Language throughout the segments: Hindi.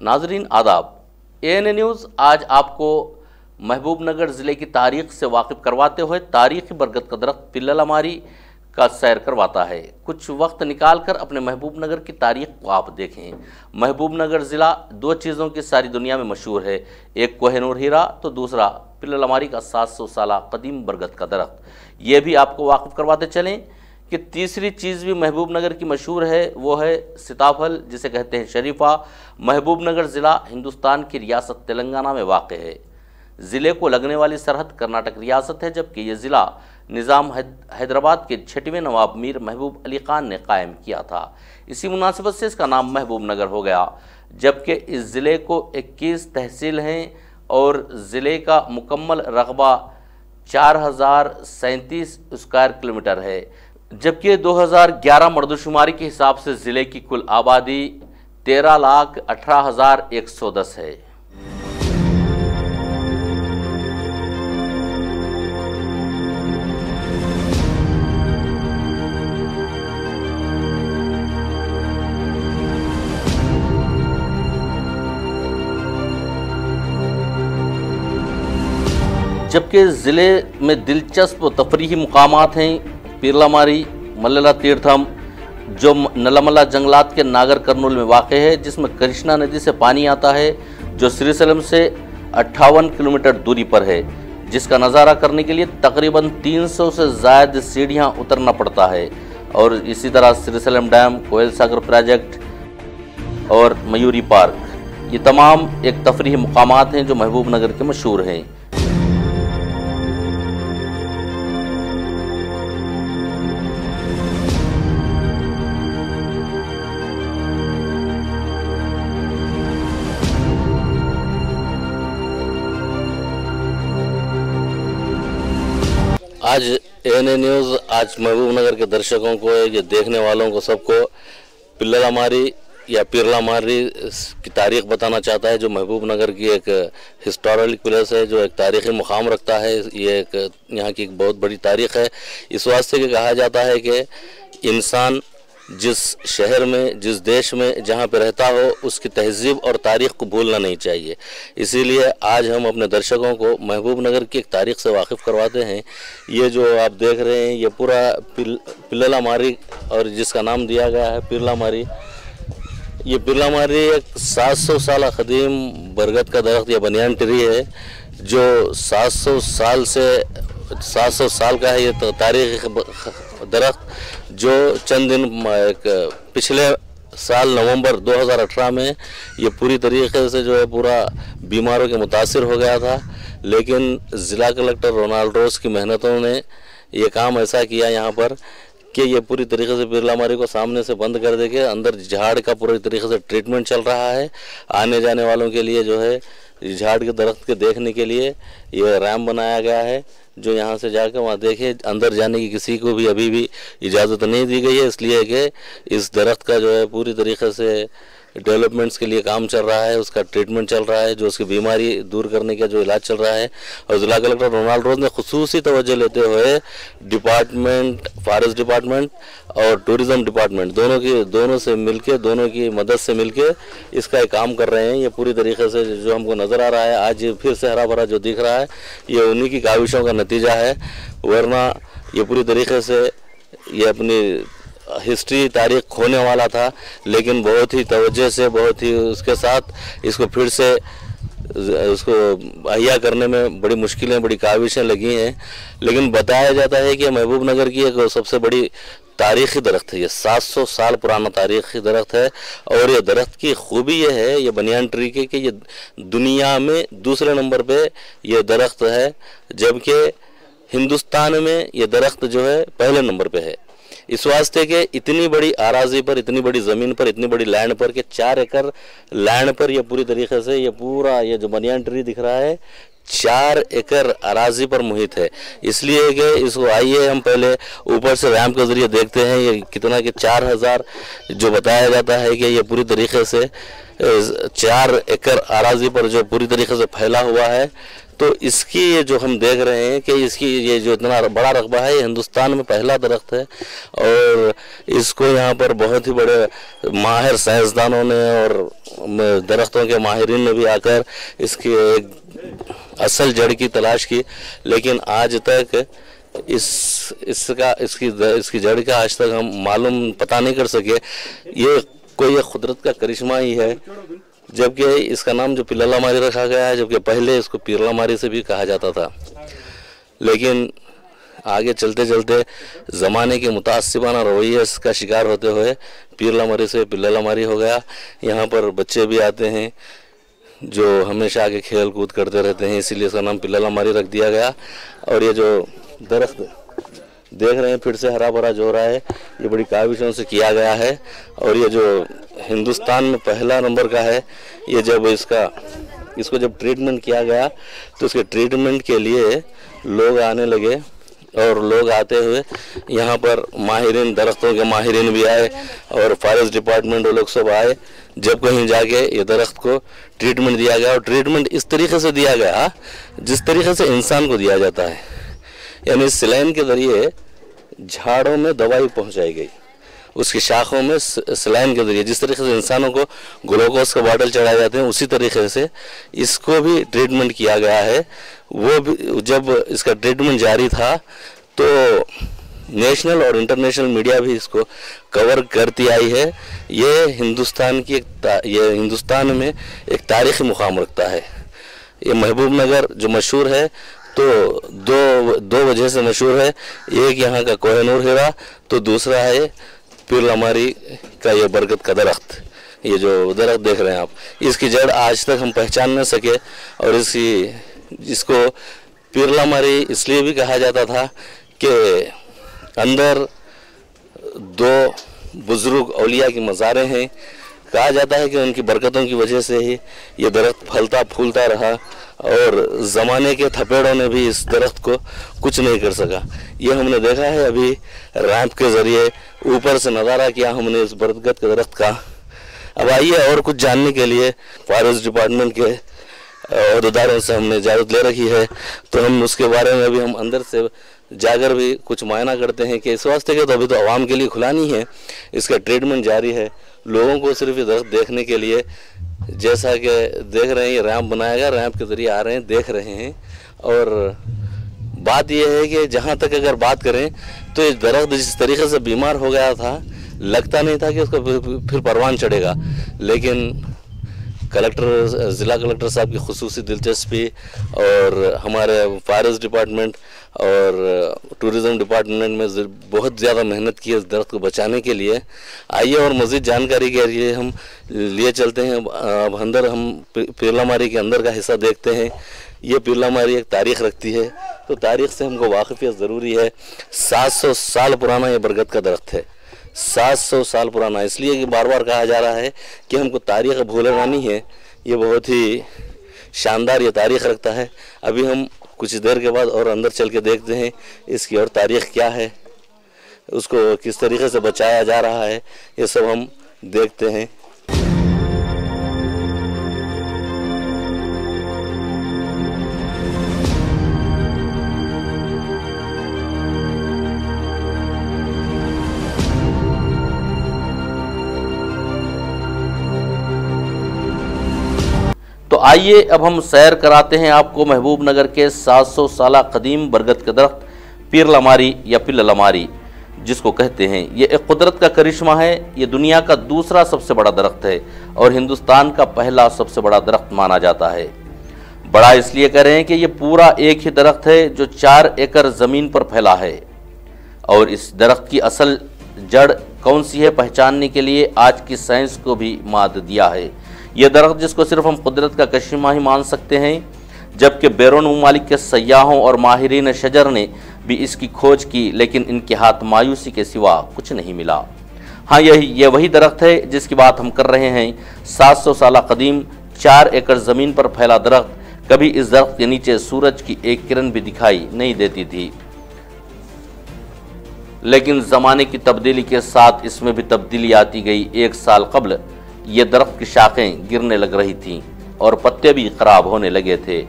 नाजरीन आदाब। ANA न्यूज़ आज आपको महबूबनगर ज़िले की तारीख से वाकिफ़ करवाते हुए तारीखी बरगद का दरख्त पिल्ललामारी का सैर करवाता है। कुछ वक्त निकाल कर अपने महबूबनगर की तारीख को आप देखें। महबूबनगर ज़िला दो चीज़ों की सारी दुनिया में मशहूर है, एक कोहिनूर हीरा तो दूसरा पिल्ललामारी का 700 साल कदीम बरगद का दरख्त। ये भी आपको वाकिफ़ करवाते चलें कि तीसरी चीज़ भी महबूबनगर की मशहूर है, वो है सीताफल जिसे कहते हैं शरीफा। महबूबनगर ज़िला हिंदुस्तान की रियासत तेलंगाना में वाक़ है। ज़िले को लगने वाली सरहद कर्नाटक रियासत है, जबकि ये ज़िला निज़ाम हैदराबाद के 6वें नवाब मीर महबूब अली ख़ान ने कायम किया था। इसी मुनासिबत से इसका नाम महबूबनगर हो गया। जबकि इस ज़िले को 21 तहसील हैं और ज़िले का मुकम्मल रकबा 4037 स्क्वायर किलोमीटर है। जबकि 2011 मर्दशुमारी के हिसाब से ज़िले की कुल आबादी 13,18,110 है। जबकि ज़िले में दिलचस्प तफरीही मुकामात हैं पिल्लामारी मल्ला तीर्थम जो नलमला जंगलात के नागर कर्नूल में वाक़ है, जिसमें कृष्णा नदी से पानी आता है जो श्रीशैलम से 58 किलोमीटर दूरी पर है, जिसका नज़ारा करने के लिए तकरीबन 300 से ज़ायद सीढ़ियाँ उतरना पड़ता है। और इसी तरह श्रीशैलम डैम, कोयल सागर प्रोजेक्ट और मयूरी पार्क, ये तमाम एक तफरीही मुकामात हैं जो महबूबनगर के मशहूर हैं। आज ANA न्यूज़ आज महबूबनगर के दर्शकों को, ये देखने वालों को, सबको पिल्ललामारी या पिर्लामारी की तारीख बताना चाहता है, जो महबूबनगर की एक हिस्टोरिकल प्लेस है, जो एक तारीख़ी मुकाम रखता है। ये एक यहाँ की एक बहुत बड़ी तारीख़ है। इस वास्ते कि कहा जाता है कि इंसान जिस शहर में, जिस देश में जहाँ पे रहता हो, उसकी तहज़ीब और तारीख़ को भूलना नहीं चाहिए। इसीलिए आज हम अपने दर्शकों को महबूबनगर की एक तारीख़ से वाकिफ़ करवाते हैं। ये जो आप देख रहे हैं ये पूरा पिल्ललामारी और जिसका नाम दिया गया है पिल्लामारी, ये पिल्लामारी एक 700 साल कदीम बरगद का दरख्त या बनियान ट्री है, जो 700 साल का है। ये तारीख़ दरख्त जो चंद दिन पिछले साल नवंबर 2018 में ये पूरी तरीके से जो है पूरा बीमारों के मुतासिर हो गया था, लेकिन ज़िला कलेक्टर रोनाल्ड रोज की मेहनतों ने ये काम ऐसा किया यहाँ पर कि ये पूरी तरीके से पिल्लामारी को सामने से बंद कर देके अंदर झाड़ का पूरी तरीके से ट्रीटमेंट चल रहा है। आने जाने वालों के लिए जो है झाड़ के दरख्त के देखने के लिए ये रैम्प बनाया गया है, जो यहाँ से जाकर वहाँ देखे। अंदर जाने की किसी को भी अभी भी इजाज़त नहीं दी गई है, इसलिए कि इस दरख्त का जो है पूरी तरीके से डेवलपमेंट्स के लिए काम चल रहा है, उसका ट्रीटमेंट चल रहा है, जो उसकी बीमारी दूर करने का जो इलाज चल रहा है। और ज़िला कलेक्टर रोनाल्ड रोज ने खुसूसी तवज्जो लेते हुए डिपार्टमेंट, फॉरेस्ट डिपार्टमेंट और टूरिज़्म डिपार्टमेंट दोनों से मिलके, दोनों की मदद से मिलके इसका एक काम कर रहे हैं। ये पूरी तरीके से जो हमको नज़र आ रहा है आज फिर से हरा भरा जो दिख रहा है, ये उन्हीं की काविशों का नतीजा है। वरना ये पूरी तरीके से ये अपनी हिस्ट्री तारीख खोने वाला था, लेकिन बहुत ही तवज्जो से, बहुत ही उसके साथ इसको फिर से उसको अहिया करने में बड़ी मुश्किलें, बड़ी काविशें लगी हैं। लेकिन बताया जाता है कि महबूबनगर की एक सबसे बड़ी तारीख़ी दरख्त है, ये 700 साल पुराना तारीख़ी दरख्त है। और ये दरख्त की खूबी ये है, ये बनियान ट्री के, कि ये दुनिया में दूसरे नंबर पे ये दरख्त है, जबकि हिंदुस्तान में ये दरख्त जो है पहले नंबर पे है। इस वास्ते के इतनी बड़ी आराजी पर, इतनी बड़ी ज़मीन पर, इतनी बड़ी लैंड पर, के 4 एकड़ लैंड पर ये पूरी तरीके से ये पूरा ये जो बनियान ट्री दिख रहा है 4 एकड़ अराजी पर मुहित है। इसलिए कि इसको आइए हम पहले ऊपर से रैंप के जरिए देखते हैं ये कितना कि 4000 जो बताया जाता है कि ये पूरी तरीके से 4 एकड़ अराजी पर जो पूरी तरीके से फैला हुआ है। तो इसकी ये जो हम देख रहे हैं कि इसकी ये जो इतना बड़ा रकबा है, ये हिंदुस्तान में पहला दरख्त है और इसको यहाँ पर बहुत ही बड़े माहिर साइंसदानों ने और दरख्तों के माहिरीन ने भी आकर इसकी एक असल जड़ की तलाश की, लेकिन आज तक इसकी जड़ का आज तक हम मालूम पता नहीं कर सके। ये कोई एक कुदरत का करिश्मा ही है, जबकि इसका नाम जो पिल्लामारी रखा गया है, जबकि पहले इसको पीरलामारी से भी कहा जाता था। लेकिन आगे चलते चलते ज़माने के मुतासिबाना रवैये का शिकार होते हुए पीरलामारी से पिल्लामारी हो गया। यहाँ पर बच्चे भी आते हैं जो हमेशा आगे खेल कूद करते रहते हैं, इसीलिए इसका नाम पिल्लामारी रख दिया गया। और ये जो दरख्त देख रहे हैं फिर से हरा भरा जो हो रहा है, ये बड़ी काविशों से किया गया है और ये जो हिंदुस्तान में पहला नंबर का है। ये जब इसको जब ट्रीटमेंट किया गया तो इसके ट्रीटमेंट के लिए लोग आने लगे और लोग आते हुए यहाँ पर माहिरीन, दरख्तों के माहिरीन भी आए और फॉरेस्ट डिपार्टमेंट वो लोग सब आए। जब कहीं जाके ये दरख्त को ट्रीटमेंट दिया गया और ट्रीटमेंट इस तरीके से दिया गया जिस तरीके से इंसान को दिया जाता है, यानी सिलाइन के जरिए झाड़ों में दवाई पहुंचाई गई, उसकी शाखों में सिलाइन के जरिए जिस तरीके से इंसानों को ग्लूकोज का बॉटल चढ़ाए जाते हैं उसी तरीके से इसको भी ट्रीटमेंट किया गया है। वो भी जब इसका ट्रीटमेंट जारी था तो नेशनल और इंटरनेशनल मीडिया भी इसको कवर करती आई है। ये हिंदुस्तान में एक तारीखी मुकाम रखता है। ये महबूब नगर जो मशहूर है तो दो वजह से मशहूर है। एक यहाँ का कोहिनूर हीरा, तो दूसरा है पीरलामारी का ये बरगद का दरख्त। ये जो दरख्त देख रहे हैं आप, इसकी जड़ आज तक हम पहचान न सके और इसको पीरलामारी इसलिए भी कहा जाता था कि अंदर 2 बुजुर्ग औलिया की मज़ारें हैं। कहा जाता है कि उनकी बरकतों की वजह से ही ये दरख्त फलता फूलता रहा और ज़माने के थपेड़ों ने भी इस दरख्त को कुछ नहीं कर सका। ये हमने देखा है अभी रैंप के ज़रिए ऊपर से नज़ारा किया हमने इस बरगद के दरख्त का। अब आइए और कुछ जानने के लिए फॉरेस्ट डिपार्टमेंट के अहदेदारों से हमने इजाज़त ले रखी है, तो हम उसके बारे में अभी हम अंदर से जाकर भी कुछ मायना करते हैं कि इस वास्ते के तो अभी तो आवाम के लिए खुला नहीं है, इसका ट्रीटमेंट जारी है। लोगों को सिर्फ ये दरख्त देखने के लिए, जैसा कि देख रहे हैं ये रैंप बनाया गया, रैंप के ज़रिए आ रहे हैं, देख रहे हैं। और बात यह है कि जहाँ तक अगर बात करें तो ये दरख्त जिस तरीके से बीमार हो गया था, लगता नहीं था कि उसको फिर परवान चढ़ेगा, लेकिन ज़िला कलेक्टर साहब की खुसूसी दिलचस्पी और हमारे फॉरेस्ट डिपार्टमेंट और टूरिज़म डिपार्टमेंट में बहुत ज़्यादा मेहनत की है इस दरख्त को बचाने के लिए। आइए और मज़ीद जानकारी के लिए हम लिए चलते हैं। अब अंदर हम पीरलामारी के अंदर का हिस्सा देखते हैं। ये पीरलामारी एक तारीख़ रखती है, तो तारीख़ से हमको वाकिफ़ियत ज़रूरी है। 700 साल पुराना ये बरगद का दरख्त है, 700 साल पुराना। इसलिए कि बार बार कहा जा रहा है कि हमको तारीख़ भूलना नहीं है। ये बहुत ही शानदार ये तारीख़ रखता है। अभी हम कुछ देर के बाद और अंदर चल के देखते हैं इसकी और तारीख़ क्या है, उसको किस तरीके से बचाया जा रहा है, ये सब हम देखते हैं। तो आइए अब हम सैर कराते हैं आपको महबूब नगर के 700 साल कदीम बरगद के दरख्त पीरलामारी या पिल्लामारी जिसको कहते हैं। ये एक कुदरत का करिश्मा है। ये दुनिया का दूसरा सबसे बड़ा दरख्त है और हिंदुस्तान का पहला सबसे बड़ा दरख्त माना जाता है। बड़ा इसलिए कह रहे हैं कि ये पूरा एक ही दरख्त है जो 4 एकड़ ज़मीन पर फैला है। और इस दरख्त की असल जड़ कौन सी है पहचानने के लिए आज की साइंस को भी मात दिया है। ये दरख्त जिसको सिर्फ हम कुदरत का करिश्मा ही मान सकते हैं, जबकि बैरून ममालिक के सयाहों और माहिरीन शजर ने भी इसकी खोज की, लेकिन इनके हाथ मायूसी के सिवा कुछ नहीं मिला। हाँ, ये वही दरख्त है जिसकी बात हम कर रहे हैं। 700 साल कदीम 4 एकड़ ज़मीन पर फैला दरख्त कभी इस दरख्त के नीचे सूरज की एक किरण भी दिखाई नहीं देती थी। लेकिन ज़माने की तब्दीली के साथ इसमें भी तब्दीली आती गई। 1 साल कबल ये दरख्त की शाखें गिरने लग रही थीं और पत्ते भी खराब होने लगे थे,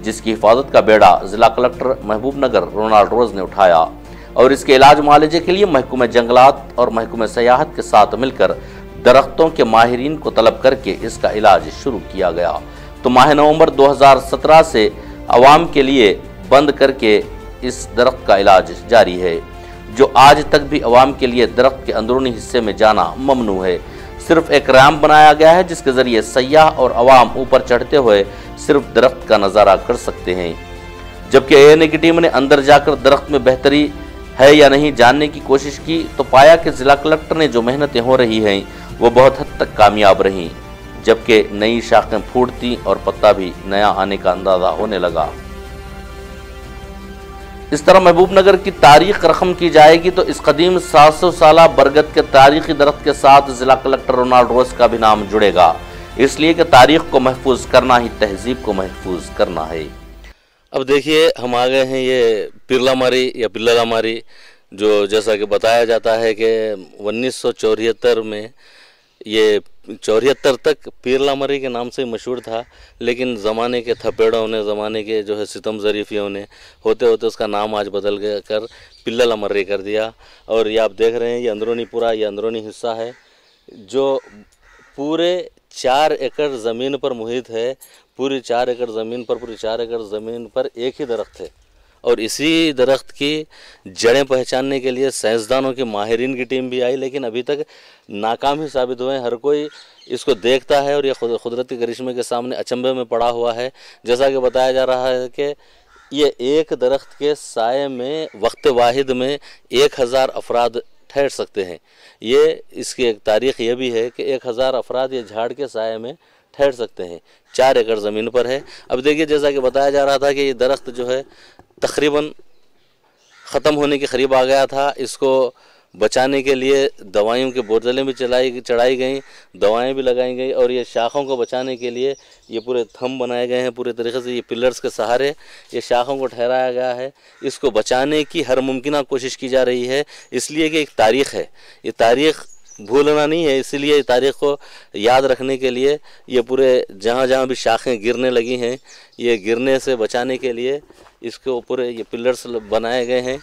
जिसकी हिफाजत का बेड़ा जिला कलेक्टर महबूबनगर रोनाल्ड रोज ने उठाया और इसके इलाज मुआलजे के लिए महकूमे जंगलात और महकूमे सयाहत के साथ मिलकर दरख्तों के माहिरीन को तलब करके इसका इलाज शुरू किया गया। तो माह नवंबर 2017 से आवाम के लिए बंद करके इस दरख्त का इलाज जारी है, जो आज तक भी आवाम के लिए दरख्त के अंदरूनी हिस्से में जाना ममनू है। सिर्फ एक रैंप बनाया गया है जिसके जरिए सयाह और आवाम ऊपर चढ़ते हुए सिर्फ दरख्त का नज़ारा कर सकते हैं। जबकि ANA की टीम ने अंदर जाकर दरख्त में बेहतरी है या नहीं जानने की कोशिश की तो पाया कि जिला कलेक्टर ने जो मेहनतें हो रही हैं वो बहुत हद तक कामयाब रहीं, जबकि नई शाखें फूटती और पत्ता भी नया आने का अंदाजा होने लगा। इस तरह महबूबनगर की तारीख रकम की जाएगी तो इस कदीम 700 साला बरगद के तारीखी दरख्त के साथ जिला कलेक्टर रोनाल्ड रोज का भी नाम जुड़ेगा, इसलिए कि तारीख को महफूज करना ही तहजीब को महफूज करना है। अब देखिए हम आ गए हैं ये पिरलामारी या पिल्लामारी, जो जैसा कि बताया जाता है कि 1974 में ये 74 तक पिरलामारी के नाम से मशहूर था, लेकिन ज़माने के थपेड़ों ने, ज़माने के जो है सितम ज़रीफ़ियों ने होते होते उसका नाम आज बदल कर पिल्लामारी कर दिया। और ये आप देख रहे हैं ये अंदरूनी पूरा ये अंदरूनी हिस्सा है जो पूरे 4 एकड़ ज़मीन पर मुहित है। पूरी 4 एकड़ ज़मीन पर एक ही दरख्त है और इसी दरख्त की जड़ें पहचानने के लिए साइंसदानों की माहिरीन की टीम भी आई, लेकिन अभी तक नाकाम ही साबित हुए। हर कोई इसको देखता है और ये कुदरती करिश्मे के सामने अचंभे में पड़ा हुआ है। जैसा कि बताया जा रहा है कि ये एक दरख्त के साये में वक्त वाहिद में 1000 अफराद ठहर सकते हैं। ये इसकी एक तारीख ये भी है कि 1000 अफराद ये झाड़ के साये में ठहर सकते हैं। 4 एकड़ ज़मीन पर है। अब देखिए जैसा कि बताया जा रहा था कि ये दरख्त जो है तकरीबन ख़त्म होने के करीब आ गया था। इसको बचाने के लिए दवाइयों की बोतलें भी चढ़ाई गई, दवाएं भी लगाई गई और ये शाखों को बचाने के लिए ये पूरे थंब बनाए गए हैं। पूरे तरीके से ये पिलर्स के सहारे ये शाखों को ठहराया गया है। इसको बचाने की हर मुमकिन कोशिश की जा रही है, इसलिए कि एक तारीख़ है, ये तारीख़ भूलना नहीं है। इसीलिए तारीख़ को याद रखने के लिए ये पूरे जहाँ जहाँ भी शाखें गिरने लगी हैं, ये गिरने से बचाने के लिए इसके ऊपर ये पिलर्स बनाए गए हैं।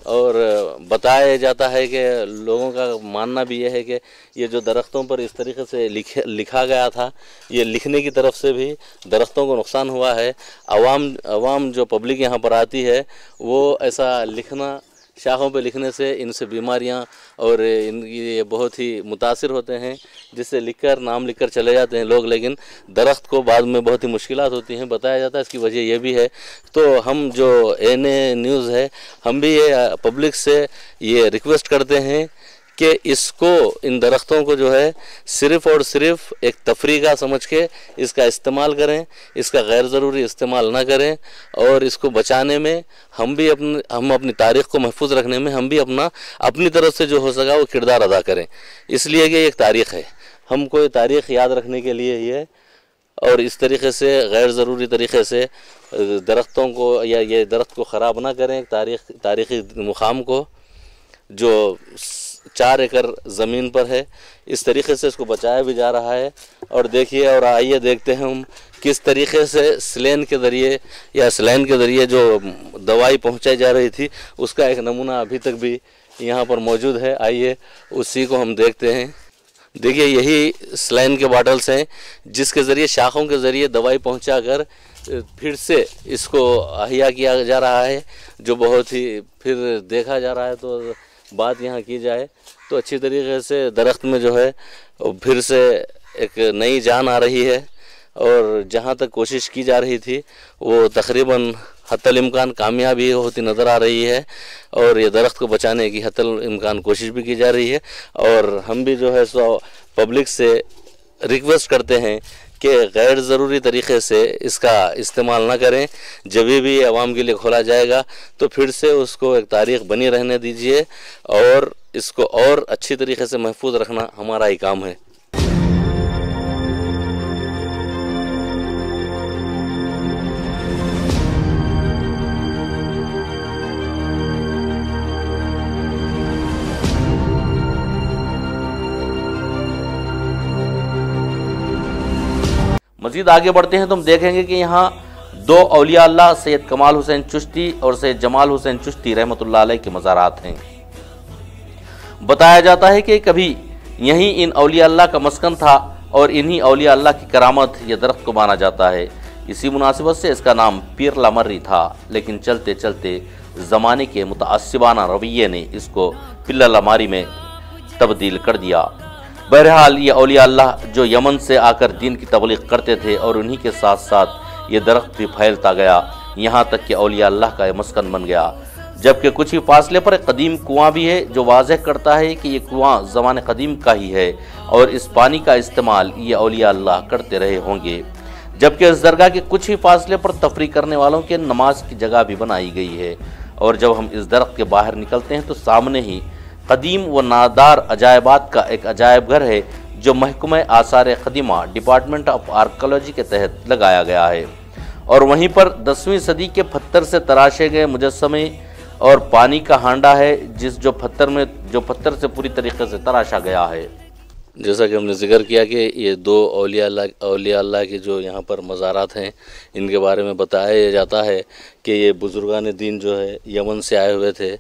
और बताया जाता है कि लोगों का मानना भी यह है कि ये जो दरख्तों पर इस तरीके से लिखा गया था, ये लिखने की तरफ से भी दरख्तों को नुकसान हुआ है। अवाम जो पब्लिक यहाँ पर आती है वो ऐसा लिखना, शाखों पे लिखने से इनसे बीमारियां और इनकी ये बहुत ही मुतासिर होते हैं, जिससे नाम लिखकर चले जाते हैं लोग, लेकिन दरख्त को बाद में बहुत ही मुश्किलात होती हैं। बताया जाता है इसकी वजह ये भी है। तो हम जो ANA न्यूज़ है, हम भी ये पब्लिक से ये रिक्वेस्ट करते हैं कि इसको, इन दरख्तों को जो है सिर्फ़ और सिर्फ एक तफरी का समझ के इसका इस्तेमाल करें, इसका गैर ज़रूरी इस्तेमाल ना करें। और इसको बचाने में हम अपनी तारीख़ को महफूज रखने में हम भी अपनी तरफ से जो हो सका वो किरदार अदा करें, इसलिए कि एक तारीख़ है। हम कोई तारीख़ याद रखने के लिए ये और इस तरीके से गैर ज़रूरी तरीके से दरख्तों को या ये दरख्त को ख़राब ना करें। तारीख़ी मुकाम को जो 4 एकड़ ज़मीन पर है, इस तरीके से इसको बचाया भी जा रहा है। और देखिए, और आइए देखते हैं हम किस तरीके से सलाइन के ज़रिए जो दवाई पहुंचाई जा रही थी उसका एक नमूना अभी तक भी यहाँ पर मौजूद है। आइए उसी को हम देखते हैं। देखिए यही सलाइन के बॉटल्स हैं जिसके ज़रिए, शाखों के ज़रिए दवाई पहुंचाकर फिर से इसको अहिया किया जा रहा है, जो बहुत ही फिर देखा जा रहा है। तो बात यहाँ की जाए तो अच्छी तरीके से दरख्त में जो है फिर से एक नई जान आ रही है और जहाँ तक कोशिश की जा रही थी वो तकरीबन हत्तल इम्कान कामयाबी होती नज़र आ रही है। और ये दरख्त को बचाने की हत्तल इम्कान कोशिश भी की जा रही है। और हम भी जो है सो पब्लिक से रिक्वेस्ट करते हैं कि गैर ज़रूरी तरीक़े से इसका इस्तेमाल ना करें। जब भी आवाम के लिए खोला जाएगा तो फिर से उसको एक तारीख़ बनी रहने दीजिए और इसको और अच्छी तरीके से महफूज रखना हमारा ही काम है। मजीद आगे बढ़ते हैं तो हम देखेंगे कि यहाँ दो औलिया अल्लाह सैयद कमाल हुसैन चिश्ती और सैयद जमाल हुसैन चिश्ती रहमतुल्लाह अलैह के मज़ारात हैं। बताया जाता है कि कभी यहीं इन औलिया अल्लाह का मस्कन था और इन्हीं औलिया अल्लाह की करामत यह दरख्त को माना जाता है। इसी मुनासिबत से इसका नाम पीर लामरी था, लेकिन चलते चलते ज़माने के मुतअस्सिबाना रवैये ने इसको पिल्ला लामारी में तब्दील कर दिया। बहरहाल ये औलिया अल्लाह जो यमन से आकर दीन की तबलीग करते थे और उन्हीं के साथ साथ ये दरख्त भी फैलता गया, यहाँ तक कि औलिया अल्लाह का मस्कन बन गया। जबकि कुछ ही फासले पर एक कदीम कुआं भी है जो वाज़ह करता है कि ये कुआं ज़माने कदीम का ही है और इस पानी का इस्तेमाल ये औलिया अल्लाह करते रहे होंगे। जबकि इस दरगाह के कुछ ही फासले पर तफरीह करने वालों के नमाज की जगह भी बनाई गई है। और जब हम इस दरख्त के बाहर निकलते हैं तो सामने ही कदीम व नादार अजायबात का एक अजायब घर है जो महकमा आसार क़दीमा डिपार्टमेंट ऑफ आर्कियोलॉजी के तहत लगाया गया है। और वहीं पर 10वीं सदी के पत्थर से तराशे गए मुजस्समे और पानी का हांडा है जो पत्थर से पूरी तरीके से तराशा गया है। जैसा कि हमने जिक्र किया कि ये दो औलिया अल्लाह के जो यहाँ पर मज़ारात हैं, इनके बारे में बताया जाता है कि ये बुज़ुर्गान दीन जो है यमन से आए हुए थे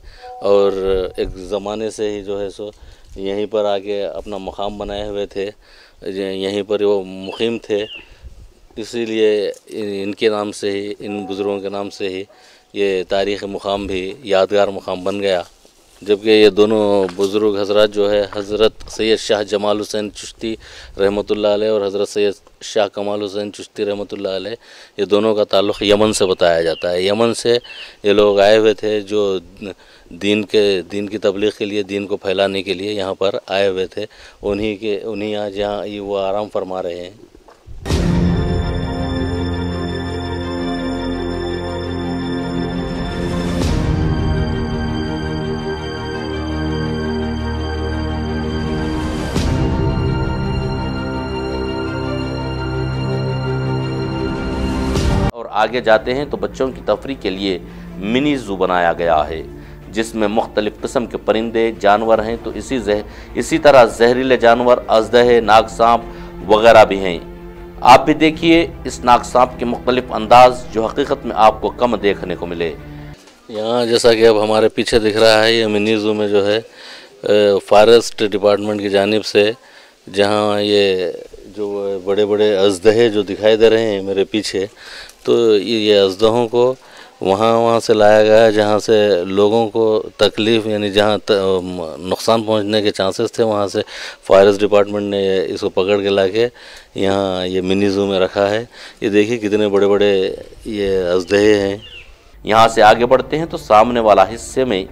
और एक ज़माने से ही जो है सो यहीं पर आके अपना मकाम बनाए हुए थे, यहीं पर वो मुकीम थे। इसीलिए इनके नाम से ही, इन बुज़ुर्गों के नाम से ही ये तारीख़ मुकाम भी यादगार मुकाम बन गया। जबकि ये दोनों बुज़ुर्ग हज़रात जो है हज़रत सैयद शाह जमाल हुसैन चिश्ती रहमतुल्लाह अलैह और हज़रत सैयद शाह कमाल हुसैन चिश्ती रहमतुल्लाह अलैह, ये दोनों का ताल्लुक़ यमन से बताया जाता है। यमन से ये लोग आए हुए थे जो दीन की तबलीग के लिए, दीन को फैलाने के लिए यहाँ पर आए हुए थे। उन्हीं यहाँ जहाँ ये वो आराम फरमा रहे हैं। आगे जाते हैं तो बच्चों की तफरीह के लिए मिनी ज़ू बनाया गया है जिसमें मुख्तलिफ़ किस्म के परिंदे जानवर हैं। तो इसी तरह जहरीले जानवर, अजदहे, नाग सांप वगैरह भी हैं। आप भी देखिए इस नाग सांप के मुख्तलिफ़ अंदाज जो हकीकत में आपको कम देखने को मिले। यहाँ जैसा कि अब हमारे पीछे दिख रहा है, ये मिनी ज़ू में जो है फॉरेस्ट डिपार्टमेंट की जानिब से, जहाँ ये जो बड़े बड़े अजदहे जो दिखाई दे रहे हैं मेरे पीछे, तो ये अजदहों को वहाँ से लाया गया है जहाँ से लोगों को तकलीफ़ यानी जहाँ नुकसान पहुँचने के चांसेस थे, वहाँ से फॉरेस्ट डिपार्टमेंट ने इसको पकड़ के लाके यहाँ ये मिनी ज़ू में रखा है। ये देखिए कितने बड़े बड़े ये अजदहे हैं। यहाँ से आगे बढ़ते हैं तो सामने वाला हिस्से में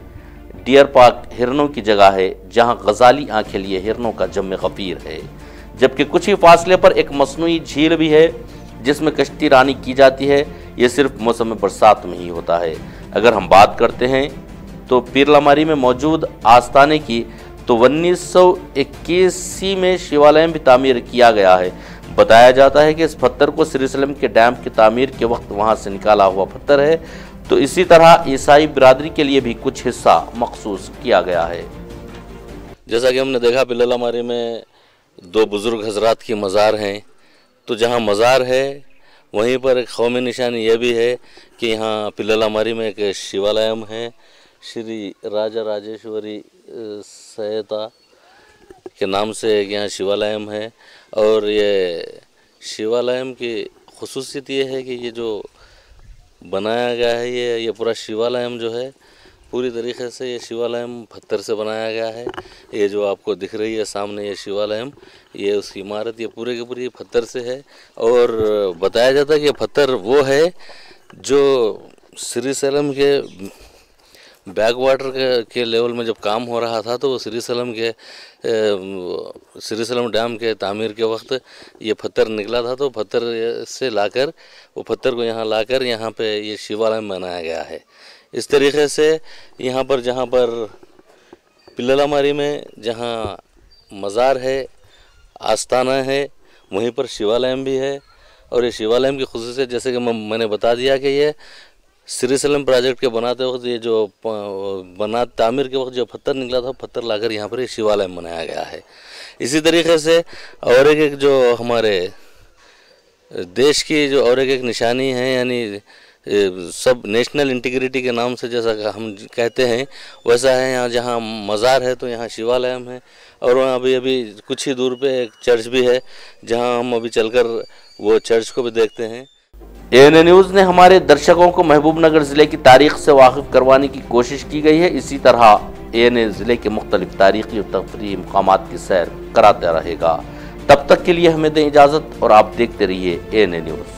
डियर पार्क हिरनों की जगह है जहाँ गजाली आँखें लिए हिरनों का जम्मे गफीर है। जबकि कुछ ही फासले पर एक मसनूई झील भी है जिसमें कश्ती रानी की जाती है। ये सिर्फ मौसम बरसात में ही होता है। अगर हम बात करते हैं तो पीर लामारी में मौजूद आस्ताने की, तो 1921 में शिवालय भी तामीर किया गया है। बताया जाता है कि इस पत्थर को श्री सलम के डैम की तामीर के वक्त वहाँ से निकाला हुआ पत्थर है। तो इसी तरह ईसाई बिरादरी के लिए भी कुछ हिस्सा मखसूस किया गया है। जैसा कि हमने देखा पीर लामारी में दो बुज़ुर्ग हजरात की मज़ार हैं। तो जहाँ मज़ार है वहीं पर एक कौमी निशानी यह भी है कि यहाँ पीर लामारी में एक शिवालयम है, श्री राजा राजेश्वरी सहायता के नाम से यहाँ शिवालयम है। और ये शिवालयम की खुसूसियत ये है कि ये जो बनाया गया है, ये पूरा शिवालयम जो है पूरी तरीके से ये शिवालयम पत्थर से बनाया गया है। ये जो आपको दिख रही है सामने ये शिवालयम, ये उसकी इमारत, ये पूरे के पूरी पत्थर से है। और बताया जाता है कि ये पत्थर वो है जो श्री सलम के बैक वाटर के लेवल में जब काम हो रहा था, तो वो श्री सलम डैम के तामीर के वक्त ये पत्थर निकला था। तो पत्थर से लाकर वो पत्थर को यहाँ लाकर यहाँ पे ये शिवालय बनाया गया है। इस तरीके से यहाँ पर जहाँ पर पीर लामारी में जहाँ मज़ार है, आस्ताना है, वहीं पर शिवालयम भी है। और ये शिवालयम की खुसूसियत जैसे कि मैंने बता दिया कि ये श्री सलम प्रोजेक्ट के बनाते वक्त ये जो तामीर के वक्त जो पत्थर निकला था, पत्थर लाकर यहाँ पर ये शिवालयम बनाया गया है। इसी तरीके से और एक जो हमारे देश की जो और एक निशानी है, यानी सब नेशनल इंटीग्रिटी के नाम से जैसा हम कहते हैं वैसा है। यहाँ जहाँ मज़ार है तो यहाँ शिवालयम है, और वहाँ अभी कुछ ही दूर पे एक चर्च भी है जहाँ हम अभी चलकर वो चर्च को भी देखते हैं। ANA न्यूज़ ने हमारे दर्शकों को महबूबनगर ज़िले की तारीख से वाकिफ़ करवाने की कोशिश की गई है। इसी तरह ANA ज़िले के मुख्तलिफ तारीख़ी और तफरीही मकामात की सैर कराता रहेगा। तब तक के लिए हमें दें इजाज़त और आप देखते रहिए ANA न्यूज़।